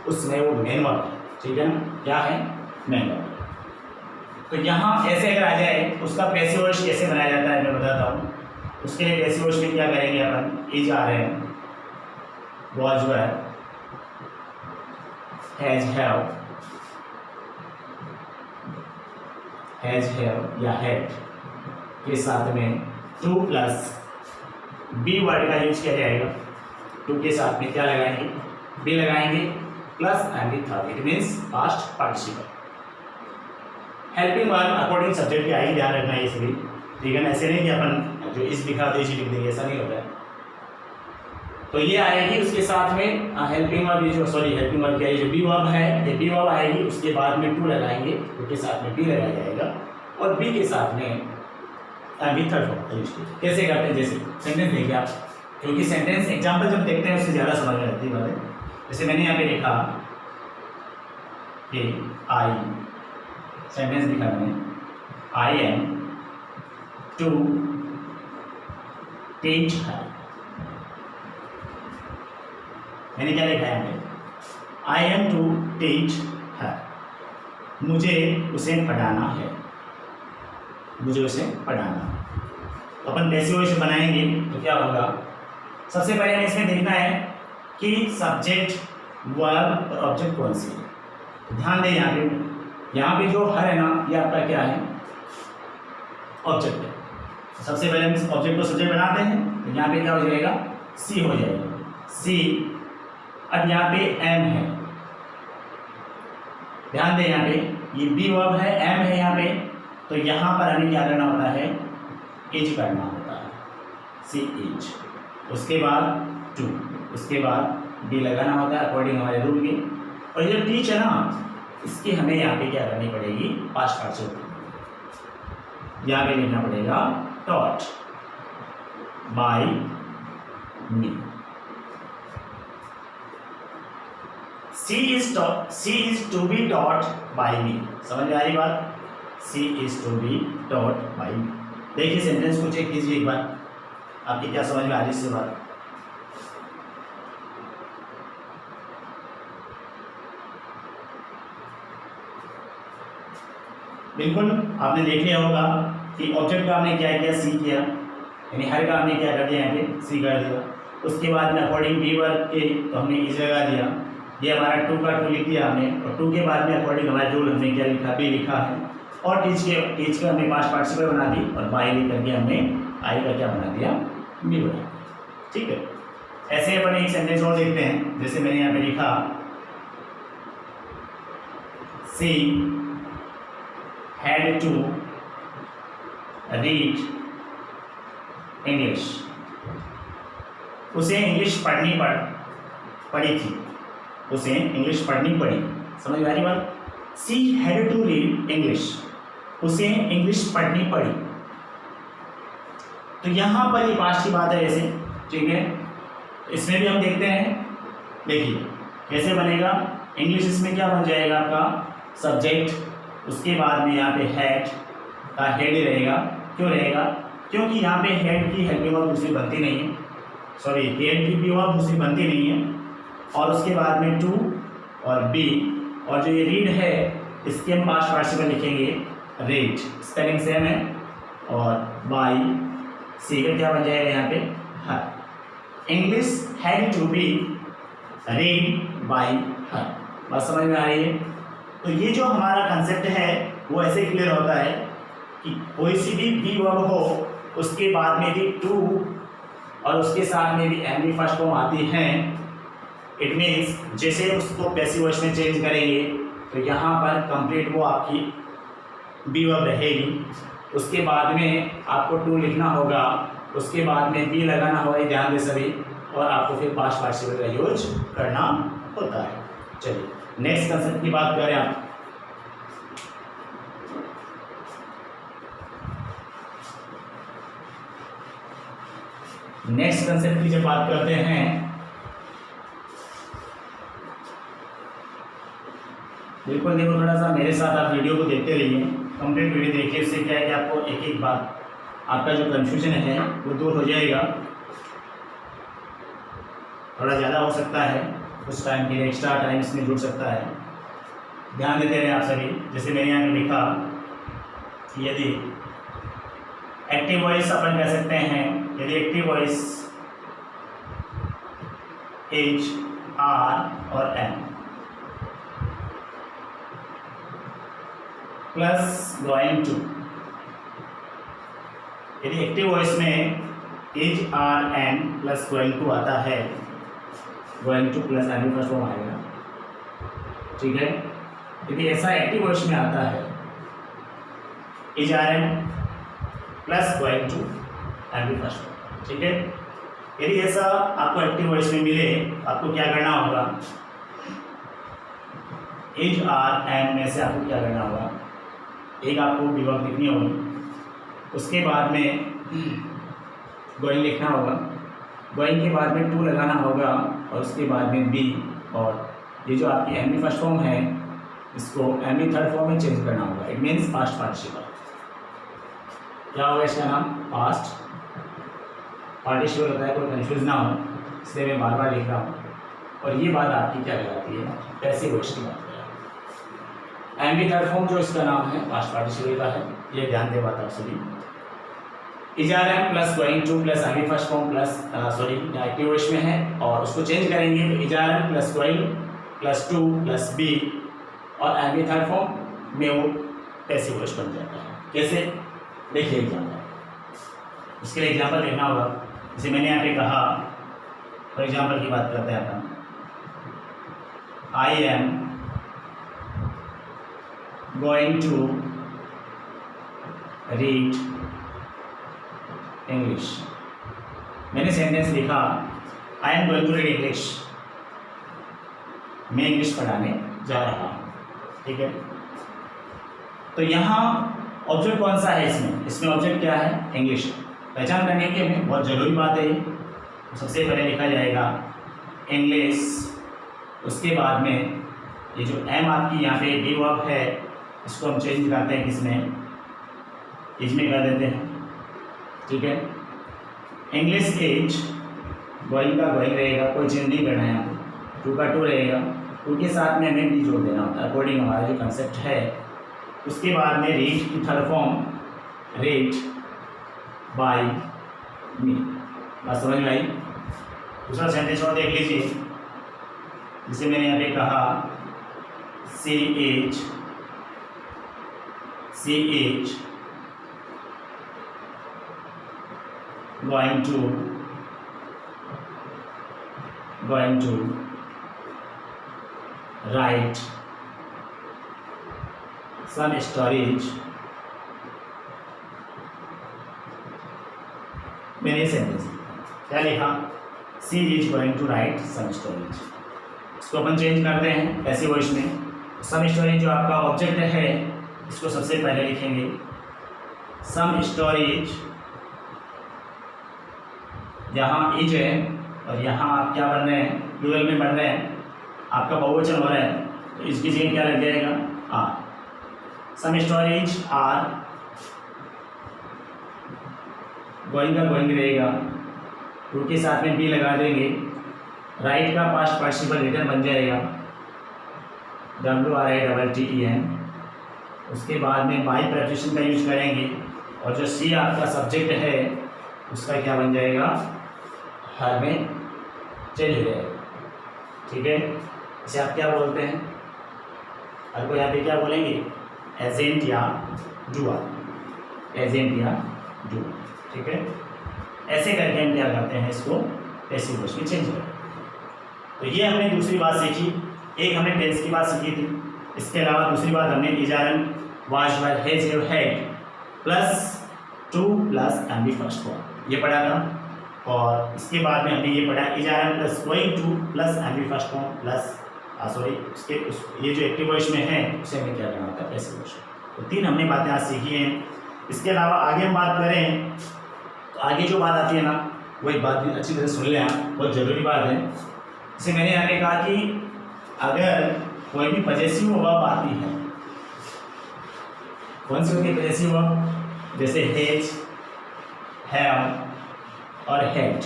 उसमें वो मेन वर्ब है, ठीक है ना, क्या है, मेन वर्ब। तो यहाँ ऐसे अगर आ जाए उसका पैसिव वॉइस कैसे बनाया जाता है मैं बताता हूँ। उसके लिए पैसिव वॉइस में क्या करेंगे अपन, is R M was were has have या हैड के साथ में टू प्लस बी वर्ड का यूज किया जाएगा। टू के साथ में क्या लगाएंगे, बी लगाएंगे plus and the third, it means past participle. Helping verb according subject के आगे ध्यान रखना है इसलिए, ठीक है ना, ऐसे नहीं कि अपन जो इस लिखा तो इसी लिख देंगे, ऐसा नहीं होता है। तो ये आएगी उसके साथ में हेल्पिंग वर्ब, ये जो हेल्पिंग वर्ब क्या है, जो बी वर्ब है ये बी वर्ब आएगी, उसके बाद में टू लगाएंगे, टू के साथ में बी लगाया जाएगा और बी के साथ में थर्ड फॉर्म यूज किया। कैसे करते हैं, जैसे सेंटेंस देखिए आप, क्योंकि सेंटेंस एग्जाम्पल जब देखते हैं उससे ज़्यादा समझ में आती है बातें। जैसे मैंने यहाँ पे लिखा कि आई, सेंटेंस लिखा मैंने, I am to teach her. मैंने क्या लिखा है यहाँ पे, I am to teach her, मुझे उसे पढ़ाना है, मुझे उसे पढ़ाना। तो अपन पैसिव वॉइस बनाएंगे तो क्या होगा, सबसे पहले हमें इसमें देखना है कि सब्जेक्ट वर्ब और ऑब्जेक्ट कौन सी है। ध्यान दें यहाँ पे जो हर है ना ये आपका क्या है, ऑब्जेक्ट है। सबसे पहले हम ऑब्जेक्ट को सब्जेक्ट बनाते हैं, तो यहाँ पे क्या हो जाएगा, सी हो जाएगा, सी। अब यहाँ पे एम है, ध्यान दें यहाँ पे ये बी वर्ब है, एम है यहाँ पे, तो यहाँ पर हमें क्या करना होता है, इज करना होता है, सी इज। उसके बाद टू, उसके बाद बी लगाना होता है अकॉर्डिंग हमारे रूल के। और ये जो टीच है ना इसकी हमें यहाँ पे क्या करनी पड़ेगी, पास्ट पार्टिसिपल, यहाँ पे लिखना पड़ेगा taught by me. She is to be taught by me. समझ में आ रही बात, she is to be taught by me. देखिए सेंटेंस को चेक कीजिए एक बार, आपकी क्या समझ में आ रही इससे बात। बिल्कुल आपने देख लिया होगा कि ऑब्जेक्ट का हमने क्या किया, सी किया, यानी हर का हमने क्या कर दिया, यहाँ पे सी कर दिया। उसके बाद में अकॉर्डिंग बी वर्ब के तो हमने इज लगा दिया, ये हमारा टू का टू लिख दिया हमने, और टू के बाद में अकॉर्डिंग हमारे रूल हमने क्या लिखा, बी लिखा है, और टीच के हमने पास्ट पार्टिसिपल बना दी, और बाई लिख करके हमने आई का क्या बना दिया, बी बना दिया। ठीक है, ऐसे अपन एक सेंटेंस और देखते हैं। जैसे मैंने यहाँ पे लिखा सी had to read English, उसे इंग्लिश पढ़ी थी, उसे इंग्लिश पढ़नी पड़ी। समझ में आ रही बात, she had to read English, उसे इंग्लिश पढ़नी पड़ी। तो यहाँ पर ये पास्ट की बात है ऐसे, ठीक है। इसमें भी हम देखते हैं, देखिए कैसे बनेगा। इंग्लिश इसमें क्या बन जाएगा आपका सब्जेक्ट, उसके बाद में यहाँ पे हैड का हेड ही रहेगा। क्यों रहेगा, क्योंकि यहाँ पे हेड की हेल्पिंग वर्ब दूसरी बनती नहीं है, सॉरी हेड की भी वर्ब दूसरी बनती नहीं है। और उसके बाद में टू और बी, और जो ये रीड है इसके हम पास्ट पार्टिसिपल लिखेंगे रीड, स्पेलिंग सेम है, और बाई सी का क्या बन जाएगा यहाँ पे her. English had to be read by her. बात समझ में आ रही है। तो ये जो हमारा कंसेप्ट है वो ऐसे क्लियर होता है कि कोई सी भी बी वर्ब हो उसके बाद में भी टू और उसके साथ में भी एम बी फर्स्ट फॉर्म आती हैं। इट मीन्स जैसे उसको पैसिव वॉइस में चेंज करेंगे तो यहाँ पर कंप्लीट वो आपकी बी वर्ब रहेगी। उसके बाद में आपको टू लिखना होगा उसके बाद में बी लगाना होगा, ध्यान दे सभी, और आपको फिर पास्ट पार्टिसिपल का यूज करना होता है। चलिए नेक्स्ट कंसेप्ट की बात करें आप। नेक्स्ट कंसेप्ट की जब बात करते हैं, बिल्कुल देखो, थोड़ा सा मेरे साथ आप वीडियो को देखते रहिए, कंप्लीट वीडियो देखिए। उससे क्या है कि आपको एक एक बात, आपका जो कंफ्यूजन है वो दूर हो जाएगा। थोड़ा ज़्यादा हो सकता है, कुछ टाइम के लिए एक्स्ट्रा टाइम इसमें जुड़ सकता है, ध्यान देते रहे आप सभी। जैसे मैंने यहाँ पे लिखा कि यदि एक्टिव वॉइस अपन कह सकते हैं, यदि एक्टिव वॉइस एच आर और एम प्लस गोइंग टू, यदि एक्टिव वॉइस में is are am plus going to आता है, going to plus M first form आएगा, ठीक है। यदि ऐसा एक्टिव वॉइस में आता है is are am plus going to M first form, ठीक है। यदि ऐसा आपको एक्टिव वॉइस में मिले, आपको क्या करना होगा, एच आर एन में से आपको क्या करना होगा, एक आपको विभक्त लिखनी होगी, उसके बाद में गोइंग लिखना होगा, गोइंग के बाद में टू लगाना होगा, और उसके बाद में बी, और ये जो आपकी एम ई फर्स्ट फॉर्म है इसको एम ई थर्ड फॉर्म में चेंज करना होगा। It means past participle. क्या होगा इसका नाम, पास्ट पार्टिसिपल होता है, कोई कन्फ्यूज ना हो, इसलिए मैं बार बार लिख रहा हूँ। और ये बात आपकी क्या कहलाती है, पैसिव वॉइस की बात है। एम ई थर्ड फॉर्म जो इसका नाम है पास्ट पार्टिसिपल का है, ये ध्यान दे बात आप सभी। Is are am plus going to plus M E first form plus sorry active voice में है, और उसको चेंज करेंगे तो is are am plus going plus to plus be, और एम ई थर्ड फॉर्म में वो पैसिव वॉइस बन जाता है। कैसे, देखिए एग्जाम्पल, उसके लिए एग्जाम्पल देखना होगा। जैसे मैंने यहाँ पे कहा, फॉर एग्जाम्पल की बात करते हैं अपन, I am going to read English. मैंने सेंटेंस लिखा, I am going to read English, मैं इंग्लिश पढ़ाने जा रहा हूँ, ठीक है। तो यहाँ ऑब्जेक्ट कौन सा है इसमें, इसमें ऑब्जेक्ट क्या है, इंग्लिश। पहचान करने की हमें बहुत ज़रूरी बात है ये। सबसे पहले लिखा जाएगा इंग्लिश, उसके बाद में ये जो एम आपकी यहाँ पे डी वर्ब है, इसको हम चेंज करते हैं, किसमें, इसमें कर देते हैं, ठीक है। इंग्लिश एज, गोइंग का गोइंग रहेगा, कोई चेंज नहीं करना है, यहाँ टू का टू रहेगा, टू के साथ में हमें भी जोड़ देना होता है अकॉर्डिंग हमारा जो कंसेप्ट है। उसके बाद में रीड की थर्ड फॉर्म, रीड बाय मी, बात समझ में आई। दूसरा सेंटेंस और देख लीजिए, जिसे मैंने यहाँ पे कहा, she has going to write some storage। मैंने सेंटेंस क्या लिखा, she is going to write some storage. इसको अपन चेंज करते हैं पैसिव वॉइस में। सम स्टोरेज जो आपका ऑब्जेक्ट है, इसको सबसे पहले लिखेंगे सम स्टोरेज, यहाँ इज है और यहाँ आप क्या बन रहे हैं, प्लूरल में बन रहे हैं, आपका बहुवचन हो रहा है, तो इसकी जगह क्या लग जाएगा, आर। सम स्टोरेज आर, गोइंग का गोइंग रहेगा, टू के साथ में बी लगा देंगे, राइट का पास्ट पार्टिसिपल रिटर्न बन जाएगा, WRITTEN। उसके बाद में बाई प्रेपोजिशन का यूज करेंगे, और जो सी आपका सब्जेक्ट है उसका क्या बन जाएगा, हर में चेंज हो जाएगा, ठीक है। इसे आप क्या बोलते हैं, हर को यहाँ पे क्या बोलेंगे, एजेंट या डूअर, एजेंट या डूअर, ठीक है। ऐसे करके हम क्या करते हैं, इसको पैसिव वॉइस में चेंज करते हैं। तो ये हमने दूसरी बात सीखी। एक हमने टेंस की बात सीखी थी, इसके अलावा दूसरी बात हमने is are am was were has have had plus to plus M B first form, ये पढ़ा था। और इसके बाद में हमने ये पढ़ा is are am plus going to plus M B first form plus sorry ये जो एक्टिव वॉइस में है उसे हमें क्या करना होता है, पैसिव वॉइस। तो 3 हमने बातें आज सीखी हैं। इसके अलावा आगे हम बात करें तो आगे जो बात आती है ना वो एक बात भी अच्छी तरह सुन लें आप, बहुत ज़रूरी बात है। जैसे मैंने आगे कहा कि अगर कोई भी पजेसिव वर्ब आती है, कौन सी होती है पजेसिव वर्ब, जैसे हैज, हैव और हैड।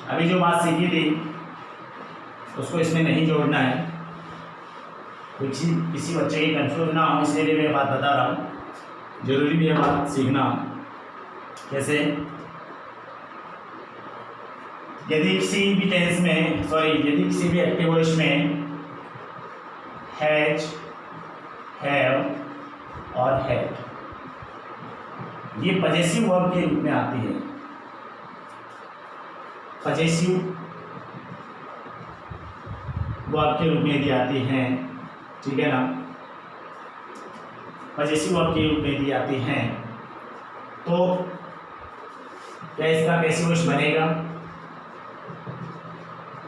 अभी जो बात सीखी थी उसको इसमें नहीं जोड़ना है, किसी बच्चे की कंफ्यूज ना हो इसलिए मैं बात बता रहा हूँ, जरूरी भी है बात सीखना। कैसे, यदि किसी भी टेंस में यदि किसी भी एक्टिव वॉइस में हैज, हैव और हैड ये पजेसिव वर्ब के रूप में आती है, पजेसिव वर्ब के रूप में यदि आती हैं, ठीक है ना, पजेसिव वर्ब के रूप में यदि आती हैं तो क्या इसका पैसिव वॉइस बनेगा,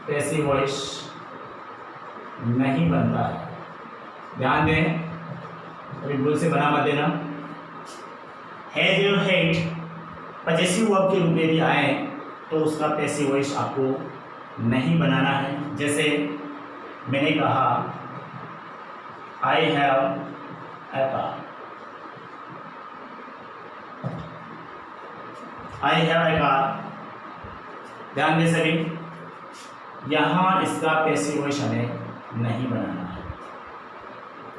पैसिव वॉइस नहीं बनता है। ध्यान दें, अभी भूल से बना मत देना। हैज और हैड पजेसिव वर्ब के रूप में यदि आए तो उसका पैसिव वॉइस आपको नहीं बनाना है। जैसे मैंने कहा I have a car, I have a car. ध्यान दे सभी, यहाँ इसका पैसिव वॉइस हमें नहीं बनाना है,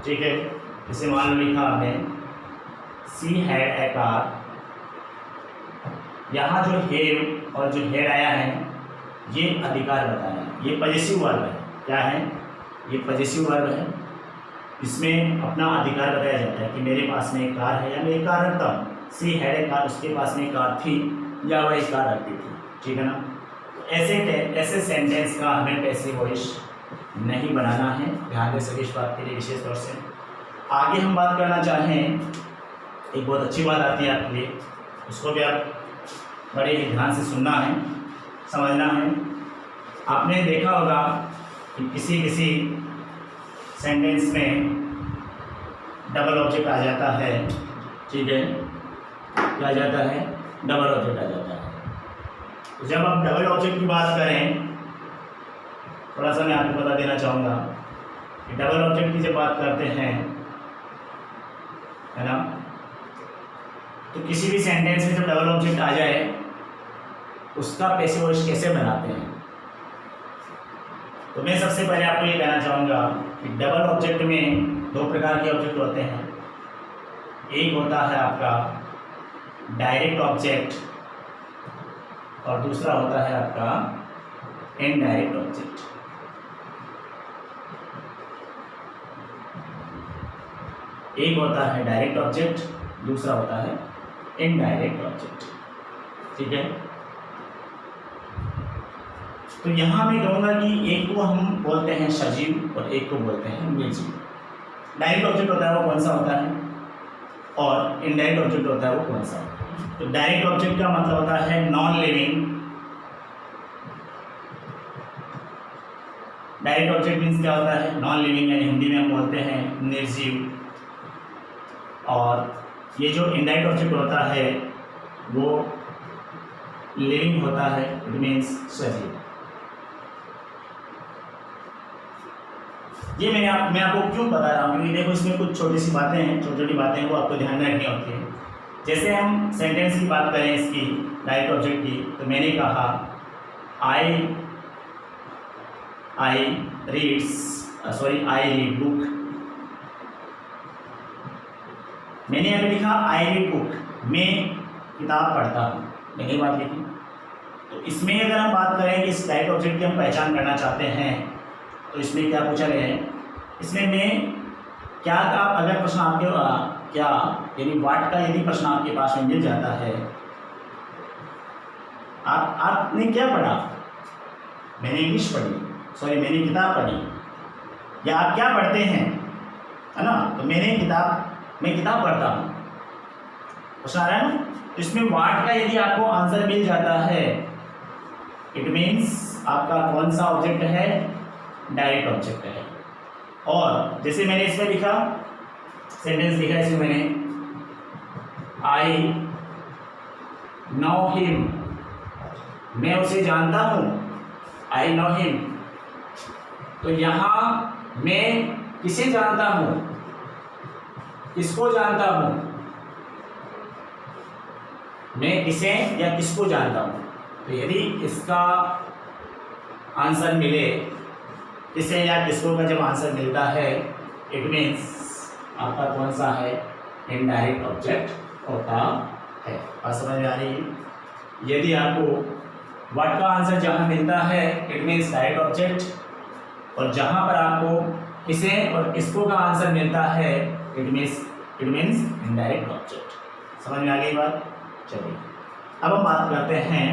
ठीक है। जैसे मान लो लिखा हमने सी हैड ए कार, यहाँ जो हैव और जो हैड आया है ये अधिकार बताया, ये पजेसिव वर्ब है। क्या है ये, पजेसिव वर्ब है। इसमें अपना अधिकार बताया जाता है कि मेरे पास में एक कार है या मैं एक कार रखता हूँ। सी हैड ए कार, उसके पास में एक कार थी या वह एक कार रखती थी, ठीक है ना। तो ऐसे सेंटेंस का हमें पैसिव वॉइस नहीं बनाना है। ध्यान दें सभी इस बात के लिए विशेष तौर से। आगे हम बात करना चाहें, एक बहुत अच्छी बात आती है आपके लिए, उसको भी आप बड़े ही ध्यान से सुनना है, समझना है। आपने देखा होगा कि किसी सेंटेंस में डबल ऑब्जेक्ट आ जाता है, ठीक है, क्या आ जाता है, डबल ऑब्जेक्ट आ जाता है। तो जब आप डबल ऑब्जेक्ट की बात करें, थोड़ा सा मैं आपको बता देना चाहूँगा कि डबल ऑब्जेक्ट की जब बात करते हैं, है ना, तो किसी भी सेंटेंस में जब डबल ऑब्जेक्ट आ जाए उसका पैसिव वॉइस कैसे बनाते हैं। तो मैं सबसे पहले आपको ये कहना चाहूँगा कि डबल ऑब्जेक्ट में 2 प्रकार के ऑब्जेक्ट होते हैं। एक होता है आपका डायरेक्ट ऑब्जेक्ट और दूसरा होता है आपका इनडायरेक्ट ऑब्जेक्ट। एक होता है डायरेक्ट ऑब्जेक्ट, दूसरा होता है इनडायरेक्ट ऑब्जेक्ट, ठीक है। तो यहाँ मैं कहूँगा कि एक को हम बोलते हैं सजीव और एक को बोलते हैं निर्जीव। डायरेक्ट ऑब्जेक्ट होता है वो कौन सा होता है और इनडायरेक्ट ऑब्जेक्ट होता है वो कौन सा होता है। तो डायरेक्ट ऑब्जेक्ट का मतलब होता है non living. Direct object means क्या होता है, नॉन लिविंग, यानी हिंदी में हम बोलते हैं निर्जीव। और ये जो इनडायरेक्ट ऑब्जेक्ट होता है वो लिविंग होता है, इट मीन्स सजीव। ये मैं आपको क्यों बता रहा हूँ, क्योंकि देखो इसमें कुछ छोटी सी बातें हैं, छोटी छोटी बातें हैं, वो आपको ध्यान में रखनी होती है। जैसे हम सेंटेंस की बात करें इसकी डायरेक्ट ऑब्जेक्ट की, तो मैंने कहा आई रीड बुक। मैंने अभी लिखा आई रीड बुक, मैं किताब पढ़ता हूँ, मैंने बात लिखी। तो इसमें अगर हम बात करें कि इस डायरेक्ट ऑब्जेक्ट की हम पहचान करना चाहते हैं तो इसमें क्या पूछा गया है, इसमें मैं क्या का अगर प्रश्न आपके क्या यानी वाट का यदि प्रश्न आपके पास में मिल जाता है, आपने क्या पढ़ा, मैंने इंग्लिश पढ़ी, मैंने किताब पढ़ी, या आप क्या पढ़ते हैं, है ना, तो मैं किताब पढ़ता हूँ। क्वेश्चन आ रहा है ना। इसमें व्हाट का यदि आपको आंसर मिल जाता है, इट मीन्स आपका कौन सा ऑब्जेक्ट है, डायरेक्ट ऑब्जेक्ट है। और जैसे मैंने इसमें लिखा, सेंटेंस लिखा इसमें मैंने, आई नो हिम, मैं उसे जानता हूं, आई नो हिम। तो यहां मैं किसे जानता हूं, किसको जानता हूं, मैं किसे या किसको जानता हूं। तो यदि इसका आंसर मिले, किसे या किसको का जब आंसर मिलता है, इट मीन्स आपका कौन सा है, इनडायरेक्ट ऑब्जेक्ट होता है। बात समझ में आ रही है। यदि आपको व्हाट का आंसर जहां मिलता है, इट मीन्स डायरेक्ट ऑब्जेक्ट, और जहां पर आपको किसे और किसको का आंसर मिलता है, इट मीन्स इनडायरेक्ट ऑब्जेक्ट। समझ में आ गई बात। चलिए अब हम बात करते हैं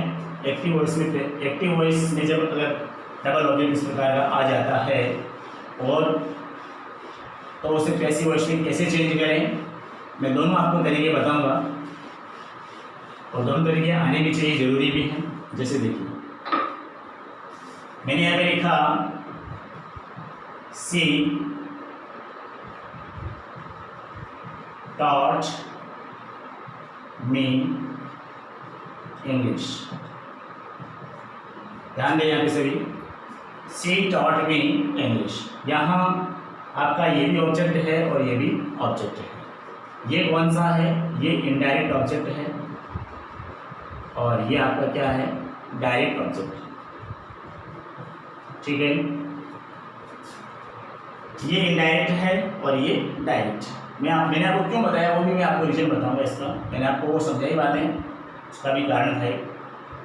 एक्टिव वॉइस में। एक्टिव वॉइस में जब अगर डबल ऑब्जेक्ट इस प्रकार का आ जाता है, और तो उसे पैसिव वॉइस में कैसे चेंज करें, मैं दोनों आपको तरीके बताऊंगा, और दोनों तरीके आने भी चाहिए, जरूरी भी हैं। जैसे देखिए मैंने यहाँ पे लिखा सी taught me इंग्लिश। ध्यान दें यहाँ पे सभी, सी taught me इंग्लिश। यहाँ आपका ये भी ऑब्जेक्ट है और ये भी ऑब्जेक्ट है। ये कौन सा है, ये इनडायरेक्ट ऑब्जेक्ट है, और ये आपका क्या है, डायरेक्ट ऑब्जेक्ट। ठीक है, ये इनडायरेक्ट है और ये डायरेक्ट। मैंने आपको क्यों बताया वो भी मैं आपको रीजन बताऊंगा इसका। मैंने आपको वो समझाई बातें, उसका भी कारण है।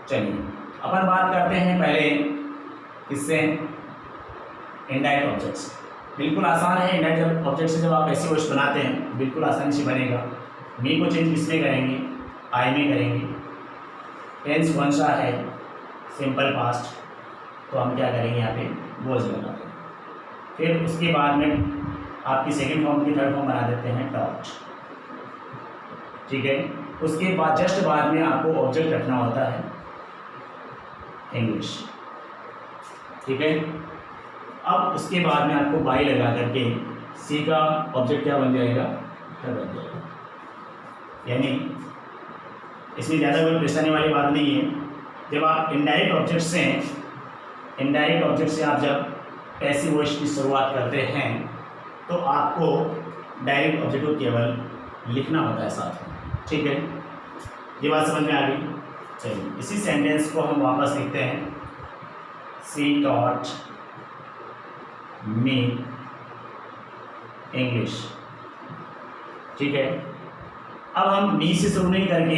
चलिए अपन बात करते हैं पहले इससे, इनडायरेक्ट ऑब्जेक्ट्स। बिल्कुल आसान है। इनडायरेक्ट ऑब्जेक्ट से जब आप ऐसे वॉइस बनाते हैं, बिल्कुल आसानी से बनेगा। मी को चेंज किसमें करेंगे, आई में करेंगे। टेंस कौन सा है, सिंपल पास्ट, तो हम क्या करेंगे यहाँ पे वॉज लगा देंगे। फिर उसके बाद में आपकी सेकंड फॉर्म की थर्ड फॉर्म बना देते हैं टॉट। ठीक है, उसके बाद जस्ट बाद में आपको ऑब्जेक्ट रखना होता है इंग्लिश। ठीक है, अब उसके बाद में आपको बाई लगा करके सी का ऑब्जेक्ट क्या बन जाएगा, क्या बन जाएगा। यानी इसमें ज़्यादा कोई परेशानी वाली बात नहीं है। जब आप इनडायरेक्ट ऑब्जेक्ट से आप जब पैसिव वॉइस की शुरुआत करते हैं, तो आपको डायरेक्ट ऑब्जेक्ट को केवल लिखना होता है साथ में। ठीक है, ये बात समझ में आ गई। चलिए इसी सेंटेंस को हम वापस लिखते हैं, सी टॉट मी इंग्लिश। ठीक है, अब हम मी से शुरू नहीं करके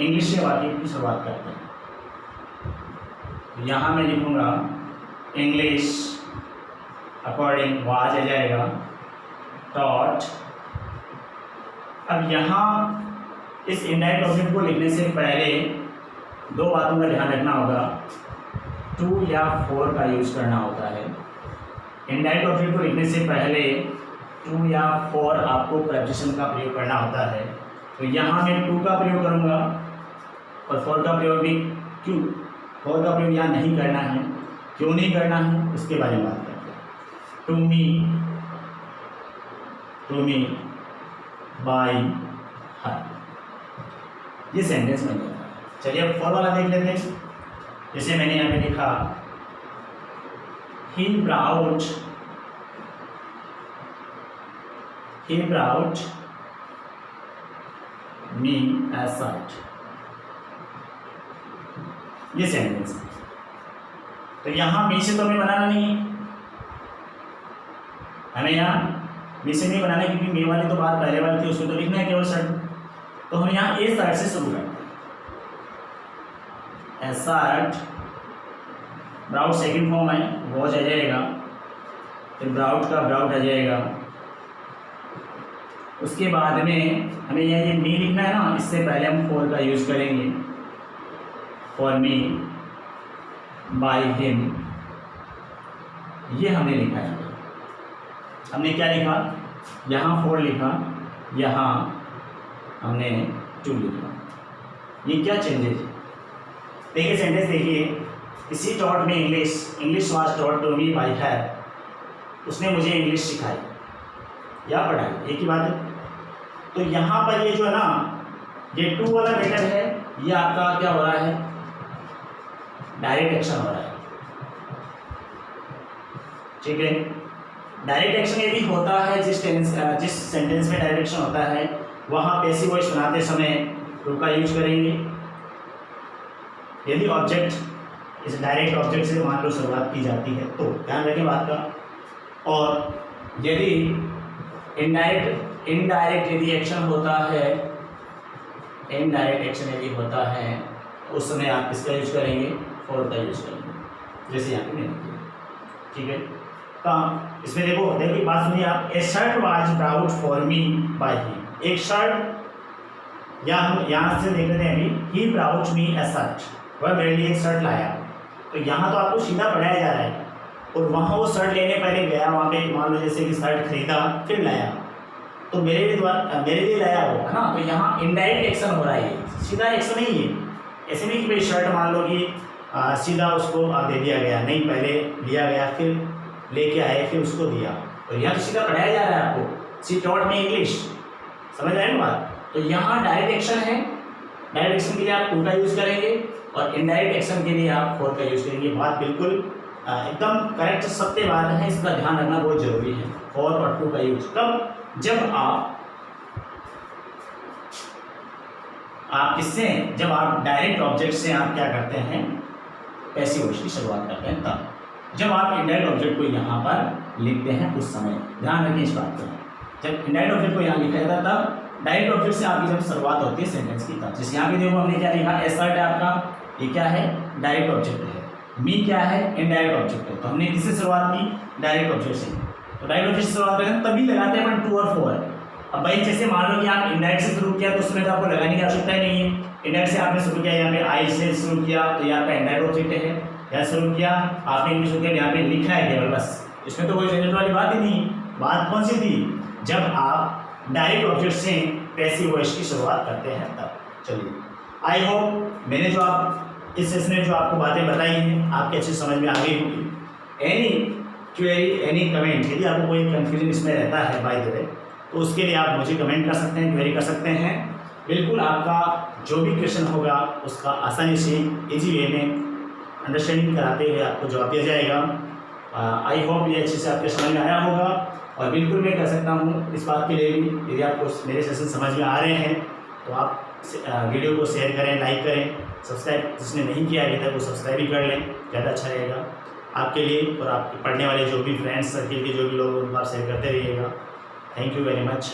इंग्लिश से वाक्य की शुरुआत करते हैं। यहाँ मैं लिखूँगा इंग्लिश अकॉर्डिंग, वाज आ जाएगा टॉट। अब यहाँ इस इनडायरेक्ट ऑब्जेक्ट को लिखने से पहले दो बातों का ध्यान रखना होगा। टू या फोर का यूज करना होता है। इनडायरेक्ट ऑब्जेक्ट को लिखने से पहले टू या फोर आपको प्रेपोजिशन का प्रयोग करना होता है। तो यहाँ मैं टू का प्रयोग करूँगा, और फोर का प्रयोग भी क्यों, फोर का प्रयोग यहाँ नहीं करना है। क्यों नहीं करना है उसके बारे में बात करते हैं। टू मी बाय हर, ये सेंटेंस बन जाता है। चलिए अब फोर वाला देख लेते हैं। जैसे मैंने यहाँ पे लिखा he brought me a shirt, ये सेंटेंस है। तो यहाँ मी से तो हमें बनाना नहीं है, हमें यहाँ मी से नहीं बनाना, क्योंकि मी वाली तो बात पहले वाली थी, उसको तो लिखना है केवल शर्ट। तो हम यहाँ ए शर्ट से शुरू करते हैं। ए शर्ट, ब्राउट सेकंड फॉर्म है, वॉज आ जाएगा, फिर ब्राउट का ब्राउट आ जाएगा। उसके बाद में हमें ये मी लिखना है ना, इससे पहले हम फोर का यूज़ करेंगे। फॉर मी बाय हिम, ये हमने लिखा है। हमने क्या लिखा, यहाँ फोर लिखा, यहाँ हमने टू लिखना। ये क्या चेंजेज है? देखिए सेंटेंस देखिए, इसी टॉट में English was taught to me by her, उसने मुझे इंग्लिश सिखाई या पढ़ाई, एक ही बात है। तो यहाँ पर ये जो है ना, ये टू वाला मेथड है, ये आपका क्या हो रहा है, डायरेक्ट एक्शन हो रहा है, ठीक है। डायरेक्ट एक्शन यदि होता है जिस सेंटेंस में डायरेक्ट एक्शन होता है, वहाँ पैसिव वॉइस बनाते समय टू का यूज करेंगे। यदि ऑब्जेक्ट इस डायरेक्ट ऑब्जेक्ट से मान लो शुरुआत की जाती है तो ध्यान रखें बात का। और यदि इनडायरेक्ट यदि एक्शन होता है, इनडायरेक्ट एक्शन यदि होता है उस समय आप किसका यूज करेंगे, फॉर का यूज करेंगे, जैसे यहाँ पे मैंने किया, ठीक है। कहाँ इसमें देखो देखिए बात सुनिए आप, ए shirt was brought for me by him, एक शर्ट, या हम यहाँ से देख लेते हैं अभी, ही ब्राउट मी ए शर्ट, वह मेरे लिए एक शर्ट लाया। तो यहाँ तो आपको सीधा पढ़ाया जा रहा है, और वहाँ वो शर्ट लेने पहले गया, वहाँ पे मान लो जैसे कि शर्ट खरीदा फिर लाया, तो मेरे लिए लाया वो, है ना। तो यहाँ इनडायरेक्ट एक्शन हो रहा है, सीधा एक्शन नहीं है। ऐसे नहीं कि भाई शर्ट मान लो कि सीधा उसको दे दिया गया, नहीं, पहले लिया गया फिर लेके आए फिर उसको दिया। तो यहाँ तो सीधा पढ़ाया जा रहा है आपको, सी टॉट मी इंग्लिश, समझ आए ना बात। तो यहाँ डायरेक्ट एक्शन है, डायरेक्ट एक्शन के लिए आप टू का यूज़ करेंगे, और इनडायरेक्ट एक्शन के लिए आप फॉर का यूज़ करेंगे। बात बिल्कुल एकदम करेक्ट सत्य बात है, इसका ध्यान रखना बहुत जरूरी है। फॉर और टू का यूज कब, जब आप किससे, जब आप डायरेक्ट ऑब्जेक्ट से आप क्या करते हैं, पैसिव वॉइस की शुरुआत करते हैं तब। जब आप इनडायरेक्ट ऑब्जेक्ट को यहाँ पर लिखते हैं उस समय ध्यान रखिए इस बात का। जब इनडायरेक्ट ऑब्जेक्ट को यहाँ लिखा जाता है तब डायरेक्ट ऑब्जेक्ट से आपकी जब शुरुआत होती है सेंटेंस की तब। जैसे यहाँ पे देखो हमने क्या लिखा, एसर्ट है आपका, ये क्या है, डायरेक्ट ऑब्जेक्ट है, मी क्या है, इनडायरेक्ट ऑब्जेक्ट है। तो हमने किससे शुरुआत की, डायरेक्ट ऑब्जेक्ट से। तो डायरेक्ट ऑब्जेक्ट से शुरुआत करें तभी लगाते हैं अपन टू और फोर। अब भाई जैसे मान लो कि आप इनडायरेक्ट से शुरू किया तो उसमें तो आपको लगाने की आवश्यकता ही नहीं है। इनडायरेक्ट से आपने शुरू किया, यहाँ पे आई से शुरू किया तो यहाँ पे इनडायरेक्ट ऑब्जेक्ट है, यहाँ शुरू किया आपने इंग्लिश शुरू किया, यहाँ पे लिखा है केवल बस, इसमें तो कोई झंझट वाली बात ही नहीं। बात कौन सी थी, जब आप डायरेक्ट ऑब्जेक्ट से पैसिव वॉइस की शुरुआत करते हैं तब। चलिए आई होप मैंने जो आप इस सेशन में जो आपको बातें बताई हैं आपके अच्छे समझ में आ गई होगी। एनी क्वेरी, एनी कमेंट, यदि आपको कोई कन्फ्यूजन इसमें रहता है बाय द वे, तो उसके लिए आप मुझे कमेंट कर सकते हैं, क्वेरी कर सकते हैं। बिल्कुल आपका जो भी क्वेश्चन होगा उसका आसानी से इजी वे में अंडरस्टैंडिंग कराते हुए आपको जवाब दिया जाएगा। आई होप ये अच्छे से आपके समझ में आया होगा। और बिल्कुल मैं कह सकता हूँ इस बात के लिए भी, यदि आपको मेरे सेशन समझ में आ रहे हैं तो आप वीडियो को शेयर करें, लाइक करें, सब्सक्राइब जिसने नहीं किया अभी तक वो सब्सक्राइब भी कर लें, ज़्यादा अच्छा रहेगा आपके लिए। और आपके पढ़ने वाले जो भी फ्रेंड्स सर्किल के जो भी लोग उनको आप शेयर करते रहिएगा। Thank you very much.